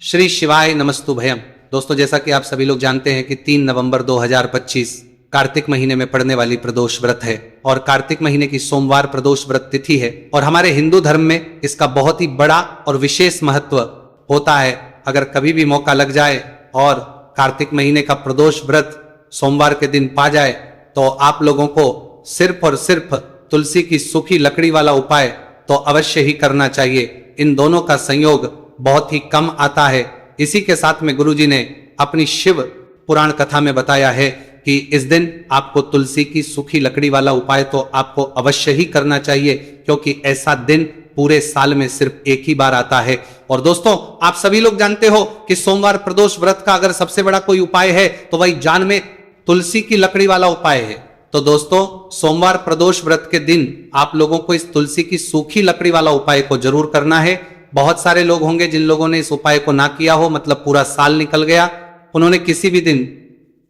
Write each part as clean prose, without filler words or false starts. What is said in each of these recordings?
श्री शिवाय नमस्तु भयम। दोस्तों, जैसा कि आप सभी लोग जानते हैं कि 3 नवंबर 2025 कार्तिक महीने में पड़ने वाली प्रदोष व्रत है और कार्तिक महीने की सोमवार प्रदोष व्रत तिथि है और हमारे हिंदू धर्म में इसका बहुत ही बड़ा और विशेष महत्व होता है। अगर कभी भी मौका लग जाए और कार्तिक महीने का प्रदोष व्रत सोमवार के दिन पा जाए तो आप लोगों को सिर्फ और सिर्फ तुलसी की सूखी लकड़ी वाला उपाय तो अवश्य ही करना चाहिए। इन दोनों का संयोग बहुत ही कम आता है। इसी के साथ में गुरुजी ने अपनी शिव पुराण कथा में बताया है कि इस दिन आपको तुलसी की सूखी लकड़ी वाला उपाय तो आपको अवश्य ही करना चाहिए, क्योंकि ऐसा दिन पूरे साल में सिर्फ एक ही बार आता है। और दोस्तों, आप सभी लोग जानते हो कि सोमवार प्रदोष व्रत का अगर सबसे बड़ा कोई उपाय है तो वही जान में तुलसी की लकड़ी वाला उपाय है। तो दोस्तों, सोमवार प्रदोष व्रत के दिन आप लोगों को इस तुलसी की सूखी लकड़ी वाला उपाय को जरूर करना है। बहुत सारे लोग होंगे जिन लोगों ने इस उपाय को ना किया हो, मतलब पूरा साल निकल गया, उन्होंने किसी भी दिन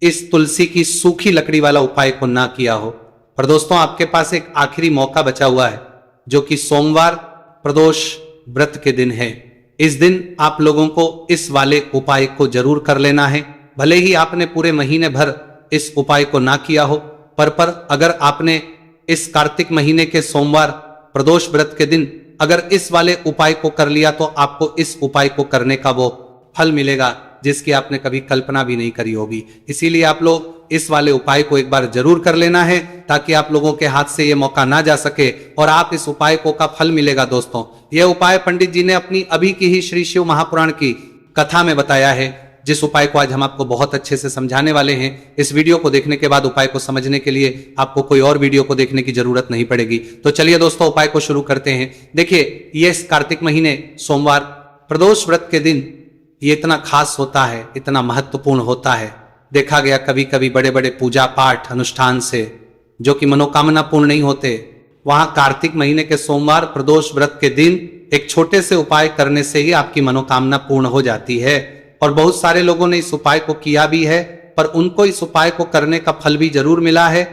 इस तुलसी की सूखी लकड़ी वाला उपाय को ना किया हो। पर दोस्तों, आपके पास एक आखिरी मौका बचा हुआ है, जो कि सोमवार प्रदोष व्रत के दिन है। इस दिन आप लोगों को इस वाले उपाय को जरूर कर लेना है। भले ही आपने पूरे महीने भर इस उपाय को ना किया हो, पर अगर आपने इस कार्तिक महीने के सोमवार प्रदोष व्रत के दिन अगर इस वाले उपाय को कर लिया तो आपको इस उपाय को करने का वो फल मिलेगा जिसकी आपने कभी कल्पना भी नहीं करी होगी। इसीलिए आप लोग इस वाले उपाय को एक बार जरूर कर लेना है, ताकि आप लोगों के हाथ से ये मौका ना जा सके और आप इस उपाय को का फल मिलेगा। दोस्तों, यह उपाय पंडित जी ने अपनी अभी की ही श्री शिव महापुराण की कथा में बताया है, जिस उपाय को आज हम आपको बहुत अच्छे से समझाने वाले हैं। इस वीडियो को देखने के बाद उपाय को समझने के लिए आपको कोई और वीडियो को देखने की जरूरत नहीं पड़ेगी। तो चलिए दोस्तों, उपाय को शुरू करते हैं। देखिए, ये कार्तिक महीने सोमवार प्रदोष व्रत के दिन ये इतना खास होता है, इतना महत्वपूर्ण होता है। देखा गया कभी कभी बड़े बड़े पूजा पाठ अनुष्ठान से जो कि मनोकामना पूर्ण नहीं होते, वहां कार्तिक महीने के सोमवार प्रदोष व्रत के दिन एक छोटे से उपाय करने से ही आपकी मनोकामना पूर्ण हो जाती है। और बहुत सारे लोगों ने इस उपाय को किया भी है, पर उनको इस उपाय को करने का फल भी जरूर मिला है।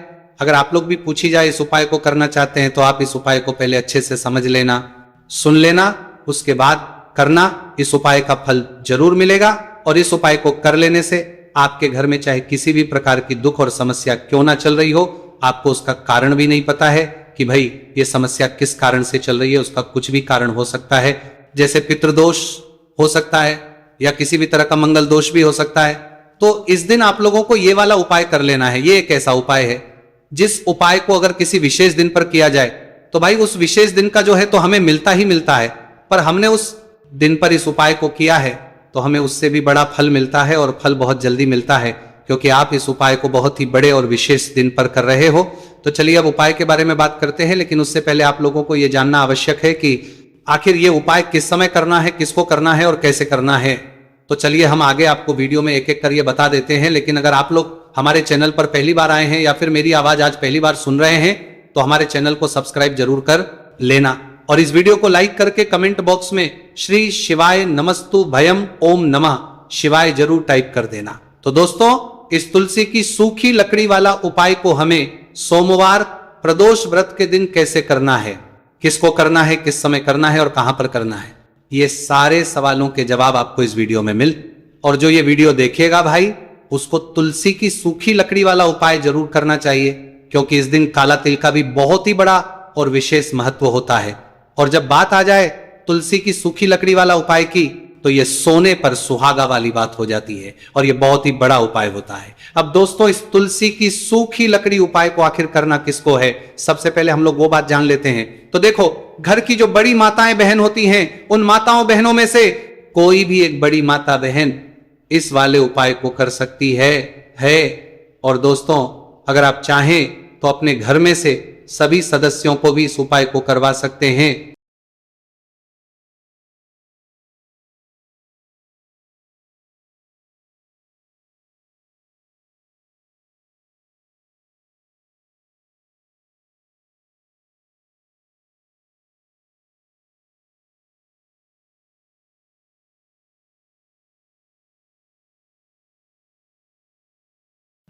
अगर आप लोग भी पूछी जाए इस उपाय को करना चाहते हैं तो आप इस उपाय को पहले अच्छे से समझ लेना, सुन लेना, उसके बाद करना। इस उपाय का फल जरूर मिलेगा और इस उपाय को कर लेने से आपके घर में चाहे किसी भी प्रकार की दुख और समस्या क्यों ना चल रही हो, आपको उसका कारण भी नहीं पता है कि भाई ये समस्या किस कारण से चल रही है, उसका कुछ भी कारण हो सकता है। जैसे पितृदोष हो सकता है या किसी भी तरह का मंगल दोष भी हो सकता है। तो इस दिन आप लोगों को ये वाला उपाय कर लेना है। ये एक ऐसा उपाय है जिस उपाय को अगर किसी विशेष दिन पर किया जाए तो भाई उस विशेष दिन का जो है तो हमें मिलता ही मिलता है, पर हमने उस दिन पर इस उपाय को किया है तो हमें उससे भी बड़ा फल मिलता है और फल बहुत जल्दी मिलता है, क्योंकि आप इस उपाय को बहुत ही बड़े और विशेष दिन पर कर रहे हो। तो चलिए अब उपाय के बारे में बात करते हैं, लेकिन उससे पहले आप लोगों को यह जानना आवश्यक है कि आखिर ये उपाय किस समय करना है, किसको करना है और कैसे करना है। तो चलिए हम आगे आपको वीडियो में एक एक कर ये बता देते हैं। लेकिन अगर आप लोग हमारे चैनल पर पहली बार आए हैं या फिर मेरी आवाज आज पहली बार सुन रहे हैं तो हमारे चैनल को सब्सक्राइब जरूर कर लेना और इस वीडियो को लाइक करके कमेंट बॉक्स में श्री शिवाय नमस्तु भयम ओम नमः शिवाय जरूर टाइप कर देना। तो दोस्तों, इस तुलसी की सूखी लकड़ी वाला उपाय को हमें सोमवार प्रदोष व्रत के दिन कैसे करना है, किसको करना है, किस समय करना है और कहां पर करना है, ये सारे सवालों के जवाब आपको इस वीडियो में मिल। और जो ये वीडियो देखेगा भाई, उसको तुलसी की सूखी लकड़ी वाला उपाय जरूर करना चाहिए, क्योंकि इस दिन काला तिल का भी बहुत ही बड़ा और विशेष महत्व होता है। और जब बात आ जाए तुलसी की सूखी लकड़ी वाला उपाय की, तो ये सोने पर सुहागा वाली बात हो जाती है और ये बहुत ही बड़ा उपाय होता है। अब दोस्तों, इस तुलसी की सूखी लकड़ी उपाय को आखिर करना किसको है, सबसे पहले हम लोग वो बात जान लेते हैं। तो देखो, घर की जो बड़ी माताएं बहन होती हैं, उन माताओं बहनों में से कोई भी एक बड़ी माता बहन इस वाले उपाय को कर सकती है। और दोस्तों, अगर आप चाहें तो अपने घर में से सभी सदस्यों को भी इस उपाय को करवा सकते हैं।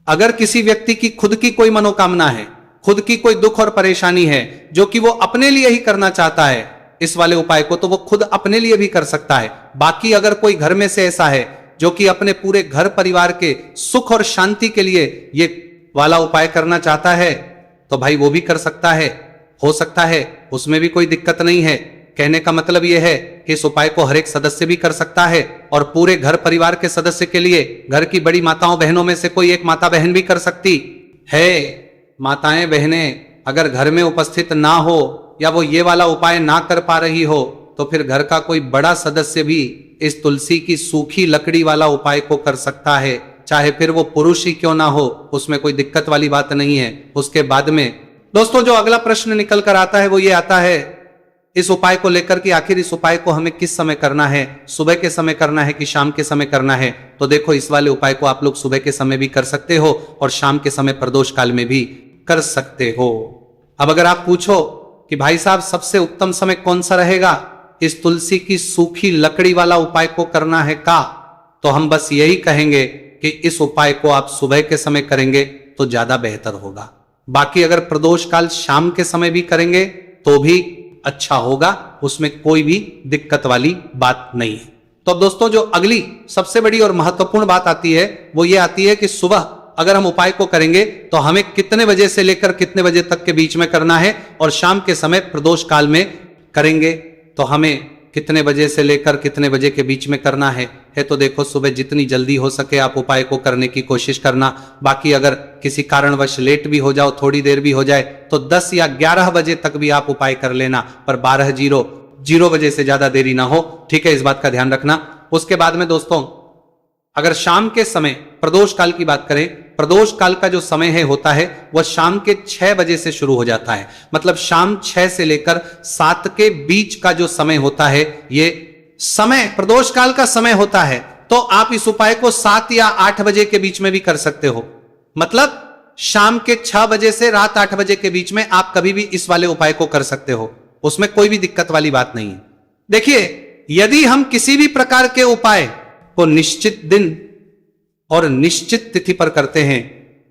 अगर किसी व्यक्ति की खुद की कोई मनोकामना है, खुद की कोई दुख और परेशानी है जो कि वो अपने लिए ही करना चाहता है इस वाले उपाय को, तो वो खुद अपने लिए भी कर सकता है। बाकी अगर कोई घर में से ऐसा है जो कि अपने पूरे घर परिवार के सुख और शांति के लिए ये वाला उपाय करना चाहता है तो भाई वो भी कर सकता है, हो सकता है, उसमें भी कोई दिक्कत नहीं है। कहने का मतलब यह है कि इस उपाय को हर एक सदस्य भी कर सकता है और पूरे घर परिवार के सदस्य के लिए घर की बड़ी माताओं बहनों में से कोई एक माता बहन भी कर सकती है। माताएं बहनें अगर घर में उपस्थित ना हो या वो ये वाला उपाय ना कर पा रही हो तो फिर घर का कोई बड़ा सदस्य भी इस तुलसी की सूखी लकड़ी वाला उपाय को कर सकता है, चाहे फिर वो पुरुष ही क्यों ना हो, उसमें कोई दिक्कत वाली बात नहीं है। उसके बाद में दोस्तों जो अगला प्रश्न निकल कर आता है वो ये आता है इस उपाय को लेकर कि आखिर इस उपाय को हमें किस समय करना है, सुबह के समय करना है कि शाम के समय करना है। तो देखो इस वाले उपाय को आप लोग सुबह के समय भी कर सकते हो और शाम के समय प्रदोष काल में भी कर सकते हो। अब अगर आप पूछो कि भाई साहब सबसे उत्तम समय कौन सा रहेगा इस तुलसी की सूखी लकड़ी वाला उपाय को करना है का, तो हम बस यही कहेंगे कि इस उपाय को आप सुबह के समय करेंगे तो ज्यादा बेहतर होगा। बाकी अगर प्रदोष काल शाम के समय भी करेंगे तो भी अच्छा होगा, उसमें कोई भी दिक्कत वाली बात नहीं है। तो अब दोस्तों जो अगली सबसे बड़ी और महत्वपूर्ण बात आती है वो ये आती है कि सुबह अगर हम उपाय को करेंगे तो हमें कितने बजे से लेकर कितने बजे तक के बीच में करना है और शाम के समय प्रदोष काल में करेंगे तो हमें कितने बजे से लेकर कितने बजे के बीच में करना है। तो देखो सुबह जितनी जल्दी हो सके आप उपाय को करने की कोशिश करना। बाकी अगर किसी कारणवश लेट भी हो जाओ, थोड़ी देर भी हो जाए तो 10 या 11 बजे तक भी आप उपाय कर लेना, पर 12:00 बजे से ज्यादा देरी ना हो, ठीक है, इस बात का ध्यान रखना। उसके बाद में दोस्तों अगर शाम के समय प्रदोष काल की बात करें, प्रदोष काल का जो समय है होता है वह शाम के 6 बजे से शुरू हो जाता है। मतलब शाम 6 से लेकर 7 के बीच का जो समय होता है ये समय प्रदोष काल का समय होता है। तो आप इस उपाय को 7 या 8 बजे के बीच में भी कर सकते हो। मतलब शाम के 6 बजे से रात 8 बजे के बीच में आप कभी भी इस वाले उपाय को कर सकते हो, उसमें कोई भी दिक्कत वाली बात नहीं है। देखिए यदि हम किसी भी प्रकार के उपाय को निश्चित दिन और निश्चित तिथि पर करते हैं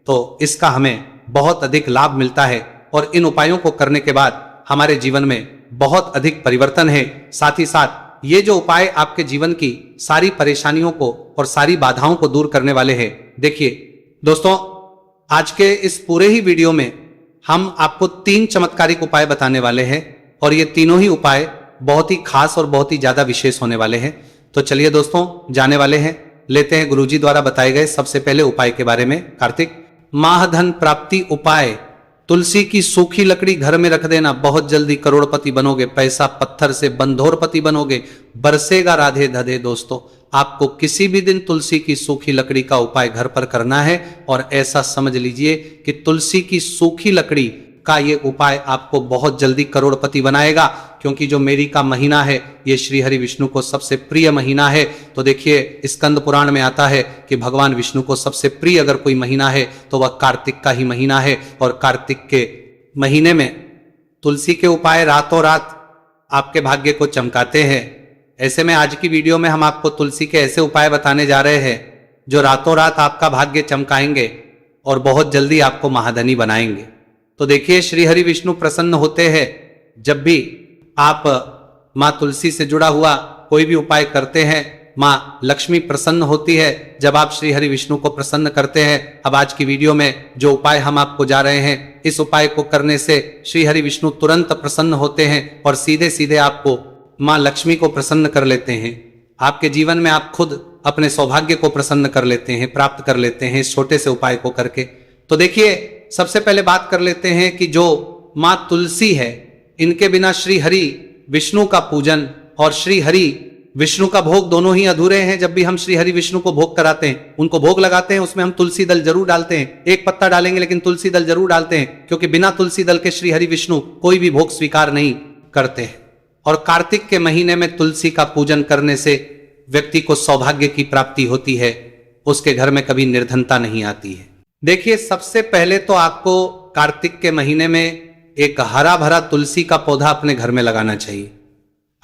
तो इसका हमें बहुत अधिक लाभ मिलता है और इन उपायों को करने के बाद हमारे जीवन में बहुत अधिक परिवर्तन है। साथ ही साथ ये जो उपाय आपके जीवन की सारी परेशानियों को और सारी बाधाओं को दूर करने वाले हैं। देखिए दोस्तों आज के इस पूरे ही वीडियो में हम आपको 3 चमत्कारिक उपाय बताने वाले हैं और ये तीनों ही उपाय बहुत ही खास और बहुत ही ज्यादा विशेष होने वाले हैं। तो चलिए दोस्तों जाने वाले हैं, लेते हैं गुरुजी द्वारा बताए गए सबसे पहले उपाय के बारे में। कार्तिक महाधन प्राप्ति उपाय, तुलसी की सूखी लकड़ी घर में रख देना, बहुत जल्दी करोड़पति बनोगे, पैसा पत्थर से बंधोरपति बनोगे, बरसेगा राधे धधे। दोस्तों आपको किसी भी दिन तुलसी की सूखी लकड़ी का उपाय घर पर करना है और ऐसा समझ लीजिए कि तुलसी की सूखी लकड़ी का ये उपाय आपको बहुत जल्दी करोड़पति बनाएगा, क्योंकि जो मेरी का महीना है ये श्री हरि विष्णु को सबसे प्रिय महीना है। तो देखिए स्कंद पुराण में आता है कि भगवान विष्णु को सबसे प्रिय अगर कोई महीना है तो वह कार्तिक का ही महीना है और कार्तिक के महीने में तुलसी के उपाय रातों रात आपके भाग्य को चमकाते हैं। ऐसे में आज की वीडियो में हम आपको तुलसी के ऐसे उपाय बताने जा रहे हैं जो रातों रात आपका भाग्य चमकाएंगे और बहुत जल्दी आपको महाधनी बनाएंगे। तो देखिए श्री हरि विष्णु प्रसन्न होते हैं जब भी आप माँ तुलसी से जुड़ा हुआ कोई भी उपाय करते हैं। माँ लक्ष्मी प्रसन्न होती है जब आप श्री हरि विष्णु को प्रसन्न करते हैं। अब आज की वीडियो में जो उपाय हम आपको जा रहे हैं, इस उपाय को करने से श्री हरि विष्णु तुरंत प्रसन्न होते हैं और सीधे सीधे आपको माँ लक्ष्मी को प्रसन्न कर लेते हैं। आपके जीवन में आप खुद अपने सौभाग्य को प्रसन्न कर लेते हैं, प्राप्त कर लेते हैं इस छोटे से उपाय को करके। तो देखिए सबसे पहले बात कर लेते हैं कि जो माँ तुलसी है इनके बिना श्री हरि विष्णु का पूजन और श्री हरि विष्णु का भोग दोनों ही अधूरे हैं। जब भी हम श्री हरि विष्णु को भोग कराते हैं, उनको भोग लगाते हैं, उसमें हम तुलसी दल जरूर डालते हैं। एक पत्ता डालेंगे लेकिन तुलसी दल जरूर डालते हैं, क्योंकि बिना तुलसी दल के श्री हरि विष्णु कोई भी भोग स्वीकार नहीं करते हैं। और कार्तिक के महीने में तुलसी का पूजन करने से व्यक्ति को सौभाग्य की प्राप्ति होती है, उसके घर में कभी निर्धनता नहीं आती है। देखिए सबसे पहले तो आपको कार्तिक के महीने में एक हरा भरा तुलसी का पौधा अपने घर में लगाना चाहिए।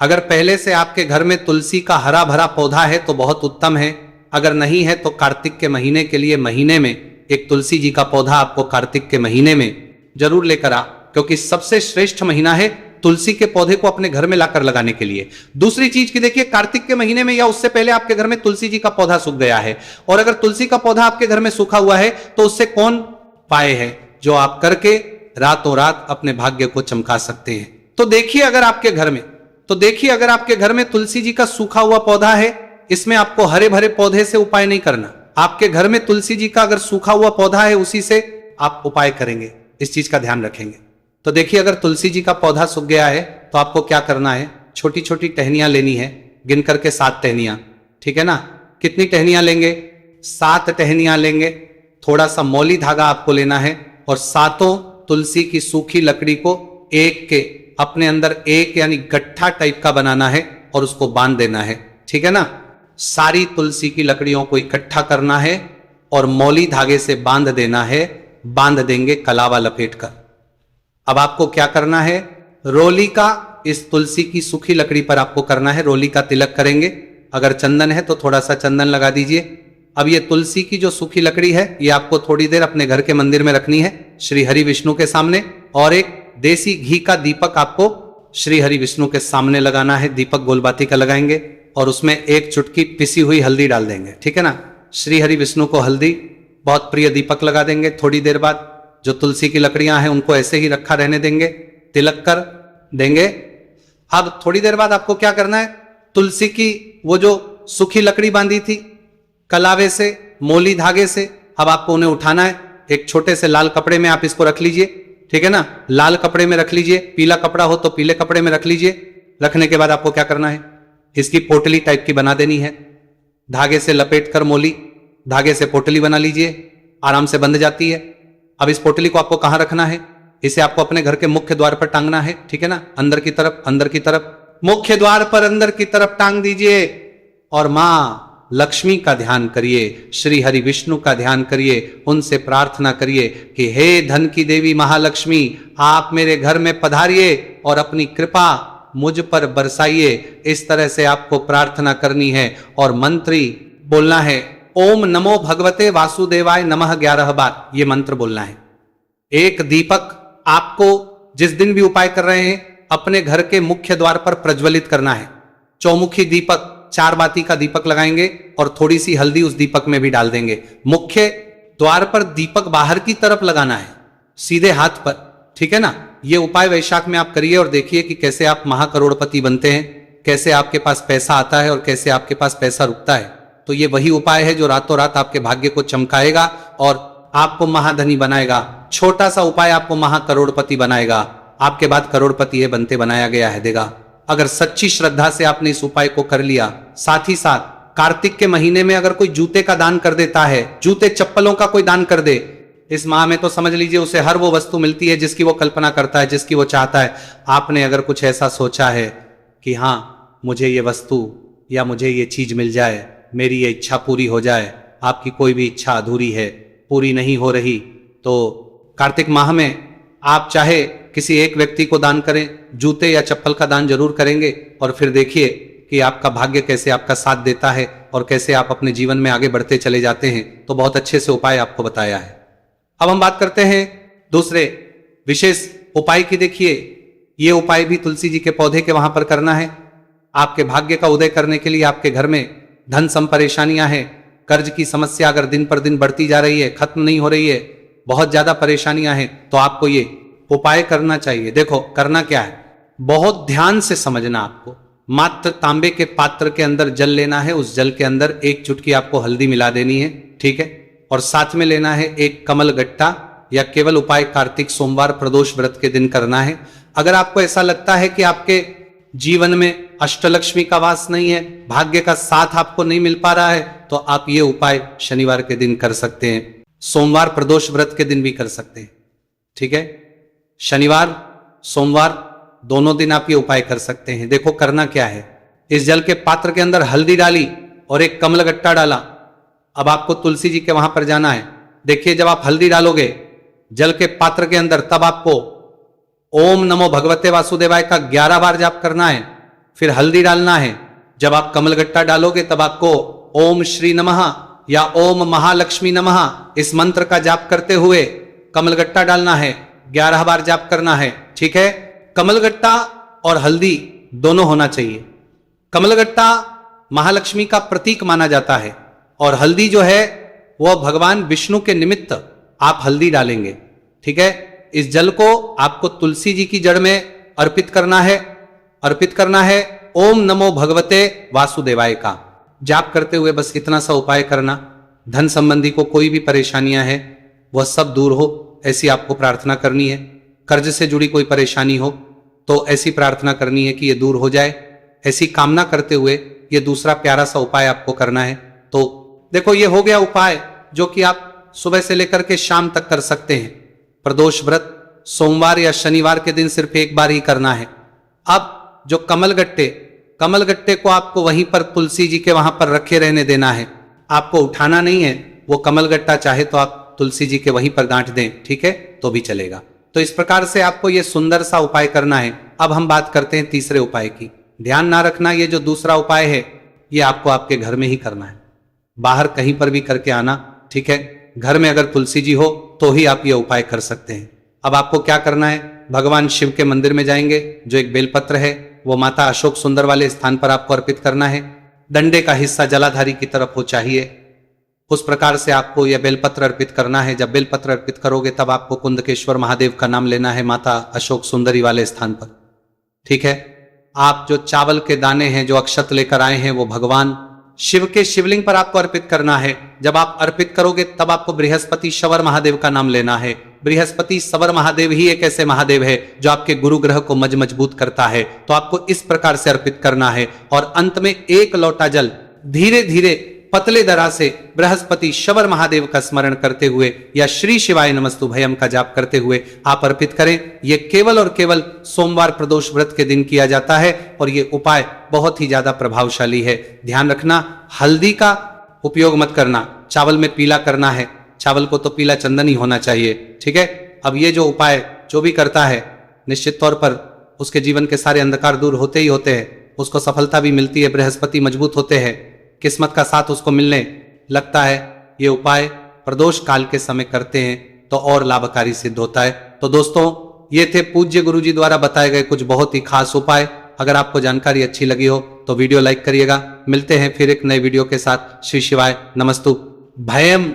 अगर पहले से आपके घर में तुलसी का हरा भरा पौधा है तो बहुत उत्तम है, अगर नहीं है तो कार्तिक के महीने के लिए महीने में एक तुलसी जी का पौधा आपको कार्तिक के महीने में जरूर लेकर आ, क्योंकि सबसे श्रेष्ठ महीना है तुलसी के पौधे को अपने घर में लाकर लगाने के लिए। दूसरी चीज की देखिए, कार्तिक के महीने में या उससे पहले आपके घर में तुलसी जी का पौधा सूख गया है, और अगर तुलसी का पौधा आपके घर में सूखा हुआ है तो उससे कौन उपाय है जो आप करके रातों रात अपने भाग्य को चमका सकते हैं। तो देखिए अगर आपके घर में तुलसी जी का सूखा हुआ पौधा है, इसमें आपको हरे भरे पौधे से उपाय नहीं करना। आपके घर में तुलसी जी का अगर सूखा हुआ पौधा है, उसी से आप उपाय करेंगे, इस चीज का ध्यान रखेंगे। तो देखिए अगर तुलसी जी का पौधा सूख गया है तो आपको क्या करना है, छोटी छोटी टहनियां लेनी है, गिन करके 7 टहनियां, ठीक है ना। कितनी टहनियां लेंगे? 7 टहनियां लेंगे। थोड़ा सा मौली धागा आपको लेना है और 7 तुलसी की सूखी लकड़ी को एक के अपने अंदर एक यानी गट्ठा टाइप का बनाना है और उसको बांध देना है, ठीक है ना। सारी तुलसी की लकड़ियों को इकट्ठा करना है और मौली धागे से बांध देना है। बांध देंगे कलावा लपेटकर। अब आपको क्या करना है, रोली का इस तुलसी की सूखी लकड़ी पर आपको करना है, रोली का तिलक करेंगे। अगर चंदन है तो थोड़ा सा चंदन लगा दीजिए। अब ये तुलसी की जो सूखी लकड़ी है, ये आपको थोड़ी देर अपने घर के मंदिर में रखनी है, श्री हरि विष्णु के सामने। और एक देसी घी का दीपक आपको श्री हरि विष्णु के सामने लगाना है। दीपक गोलबाती का लगाएंगे और उसमें एक चुटकी पिसी हुई हल्दी डाल देंगे, ठीक है ना। श्री हरि विष्णु को हल्दी बहुत प्रिय दीपक लगा देंगे। थोड़ी देर बाद जो तुलसी की लकड़ियां हैं उनको ऐसे ही रखा रहने देंगे, तिलक कर देंगे। अब थोड़ी देर बाद आपको क्या करना है, तुलसी की वो जो सूखी लकड़ी बांधी थी कलावे से, मोली धागे से, अब आपको उन्हें उठाना है। एक छोटे से लाल कपड़े में आप इसको रख लीजिए, ठीक है ना। लाल कपड़े में रख लीजिए, पीला कपड़ा हो तो पीले कपड़े में रख लीजिए। रखने के बाद आपको क्या करना है, इसकी पोटली टाइप की बना देनी है। धागे से लपेट कर मोली धागे से पोटली बना लीजिए, आराम से बंध जाती है। अब इस पोटली को आपको कहां रखना है, इसे आपको अपने घर के मुख्य द्वार पर टांगना है, ठीक है ना। अंदर की तरफ मुख्य द्वार पर अंदर की तरफ टांग दीजिए और मां लक्ष्मी का ध्यान करिए, श्री हरि विष्णु का ध्यान करिए, उनसे प्रार्थना करिए कि हे धन की देवी महालक्ष्मी, आप मेरे घर में पधारिए और अपनी कृपा मुझ पर बरसाइए। इस तरह से आपको प्रार्थना करनी है और मंत्री बोलना है, ओम नमो भगवते वासुदेवाय नमः 11 बार ये मंत्र बोलना है। एक दीपक आपको जिस दिन भी उपाय कर रहे हैं अपने घर के मुख्य द्वार पर प्रज्वलित करना है। चौमुखी दीपक, 4 बाती का दीपक लगाएंगे और थोड़ी सी हल्दी उस दीपक में भी डाल देंगे। मुख्य द्वार पर दीपक बाहर की तरफ लगाना है, सीधे हाथ पर, ठीक है ना। ये उपाय वैशाख में आप करिए और देखिए कि कैसे आप महाकरोड़पति बनते हैं, कैसे आपके पास पैसा आता है और कैसे आपके पास पैसा रुकता है। तो ये वही उपाय है जो रातों रात आपके भाग्य को चमकाएगा और आपको महाधनी बनाएगा। छोटा सा उपाय आपको महाकरोड़पति बनाएगा, आपके बाद करोड़पति है बनते बनाया गया है देगा। अगर सच्ची श्रद्धा से आपने इस उपाय को कर लिया। साथ ही साथ कार्तिक के महीने में अगर कोई जूते का दान कर देता है, जूते चप्पलों का कोई दान कर दे, इस माह में तो समझ लीजिए उसे हर वो वस्तु मिलती है जिसकी वो कल्पना करता है, जिसकी वो चाहता है। आपने अगर कुछ ऐसा सोचा है कि हाँ मुझे ये वस्तु या मुझे ये चीज मिल जाए, मेरी ये इच्छा पूरी हो जाए, आपकी कोई भी इच्छा अधूरी है, पूरी नहीं हो रही, तो कार्तिक माह में आप चाहे किसी एक व्यक्ति को दान करें, जूते या चप्पल का दान जरूर करेंगे और फिर देखिए कि आपका भाग्य कैसे आपका साथ देता है और कैसे आप अपने जीवन में आगे बढ़ते चले जाते हैं। तो बहुत अच्छे से उपाय आपको बताया है। अब हम बात करते हैं दूसरे विशेष उपाय की। देखिए ये उपाय भी तुलसी जी के पौधे के वहां पर करना है। आपके भाग्य का उदय करने के लिए आपके घर में धन सम परेशानियां हैं, कर्ज की समस्या अगर दिन पर दिन बढ़ती जा रही है, खत्म नहीं हो रही है, बहुत ज्यादा परेशानियां हैं, तो आपको ये उपाय करना चाहिए। देखो करना क्या है, बहुत ध्यान से समझना। आपको मात्र तांबे के पात्र के अंदर जल लेना है, उस जल के अंदर एक चुटकी आपको हल्दी मिला देनी है, ठीक है। और साथ में लेना है एक कमल गट्टा। या केवल उपाय कार्तिक सोमवार प्रदोष व्रत के दिन करना है। अगर आपको ऐसा लगता है कि आपके जीवन में अष्टलक्ष्मी का वास नहीं है, भाग्य का साथ आपको नहीं मिल पा रहा है, तो आप ये उपाय शनिवार के दिन कर सकते हैं, सोमवार प्रदोष व्रत के दिन भी कर सकते हैं, ठीक है। शनिवार सोमवार दोनों दिन आप ये उपाय कर सकते हैं। देखो करना क्या है, इस जल के पात्र के अंदर हल्दी डाली और एक कमल गट्टा डाला। अब आपको तुलसी जी के वहां पर जाना है। देखिए जब आप हल्दी डालोगे जल के पात्र के अंदर, तब आपको ओम नमो भगवते वासुदेवाय का 11 बार जाप करना है, फिर हल्दी डालना है। जब आप कमल गट्टा डालोगे तब आपको ओम श्री नमः या ओम महालक्ष्मी नमः इस मंत्र का जाप करते हुए कमल गट्टा डालना है, 11 बार जाप करना है, ठीक है। कमलगट्टा और हल्दी दोनों होना चाहिए। कमलगट्टा महालक्ष्मी का प्रतीक माना जाता है और हल्दी जो है वह भगवान विष्णु के निमित्त आप हल्दी डालेंगे। ठीक है, इस जल को आपको तुलसी जी की जड़ में अर्पित करना है। ओम नमो भगवते वासुदेवाय का जाप करते हुए बस इतना सा उपाय करना। धन संबंधी को कोई भी परेशानियां हैं वह सब दूर हो, ऐसी आपको प्रार्थना करनी है। कर्ज से जुड़ी कोई परेशानी हो तो ऐसी प्रार्थना करनी है कि ये दूर हो जाए। ऐसी कामना करते हुए ये दूसरा प्यारा सा उपाय आपको करना है। तो देखो, ये हो गया उपाय जो कि आप सुबह से लेकर के शाम तक कर सकते हैं। प्रदोष व्रत सोमवार या शनिवार के दिन सिर्फ एक बार ही करना है। अब जो कमलगट्टे को आपको वहीं पर तुलसी जी के वहां पर रखे रहने देना है, आपको उठाना नहीं है। वो कमलगट्टा चाहे तो आप तुलसी जी के वहीं पर गांठ दें, ठीक है, तो भी चलेगा। तो इस प्रकार से आपको ये सुंदर सा उपाय करना है। अब हम बात करते हैं तीसरे उपाय की। ध्यान ना रखना, ये जो दूसरा उपाय है ये आपको आपके घर में ही करना है, बाहर कहीं पर भी करके आना। ठीक है, घर में अगर तुलसी जी हो तो ही आप ये उपाय कर सकते हैं। अब आपको क्या करना है, भगवान शिव के मंदिर में जाएंगे। जो एक बेलपत्र है वो माता अशोक सुंदर वाले स्थान पर आपको अर्पित करना है। डंडे का हिस्सा जलाधारी की तरफ हो चाहिए, उस प्रकार से आपको यह बेलपत्र अर्पित करना है। जब बेलपत्र अर्पित करोगे तब आपको कुंदकेश्वर महादेव का नाम लेना है माता अशोक सुंदरी वाले स्थान पर। ठीक है, आप जो चावल के दाने हैं, जो अक्षत लेकर आए हैं, वो भगवान शिव के शिवलिंग पर आपको अर्पित करना है। जब आप अर्पित करोगे तब आपको बृहस्पति शवर महादेव का नाम लेना है। बृहस्पति शवर महादेव ही एक ऐसे महादेव है जो आपके गुरु ग्रह को मजबूत करता है। तो आपको इस प्रकार से अर्पित करना है और अंत में एक लोटा जल धीरे धीरे पतले दरा से बृहस्पति शवर महादेव का स्मरण करते हुए या श्री शिवाय नमस्तुभयम का जाप करते हुए आप अर्पित करें। यह केवल और केवल सोमवार प्रदोष व्रत के दिन किया जाता है और यह उपाय बहुत ही ज्यादा प्रभावशाली है। ध्यान रखना, हल्दी का उपयोग मत करना, चावल में पीला करना है। चावल को तो पीला चंदन ही होना चाहिए। ठीक है, अब ये जो उपाय जो भी करता है निश्चित तौर पर उसके जीवन के सारे अंधकार दूर होते ही होते हैं, उसको सफलता भी मिलती है, बृहस्पति मजबूत होते हैं, किस्मत का साथ उसको मिलने लगता है। ये उपाय प्रदोष काल के समय करते हैं तो और लाभकारी सिद्ध होता है। तो दोस्तों, ये थे पूज्य गुरु जी द्वारा बताए गए कुछ बहुत ही खास उपाय। अगर आपको जानकारी अच्छी लगी हो तो वीडियो लाइक करिएगा। मिलते हैं फिर एक नए वीडियो के साथ। श्री शिवाय नमस्तु भयम।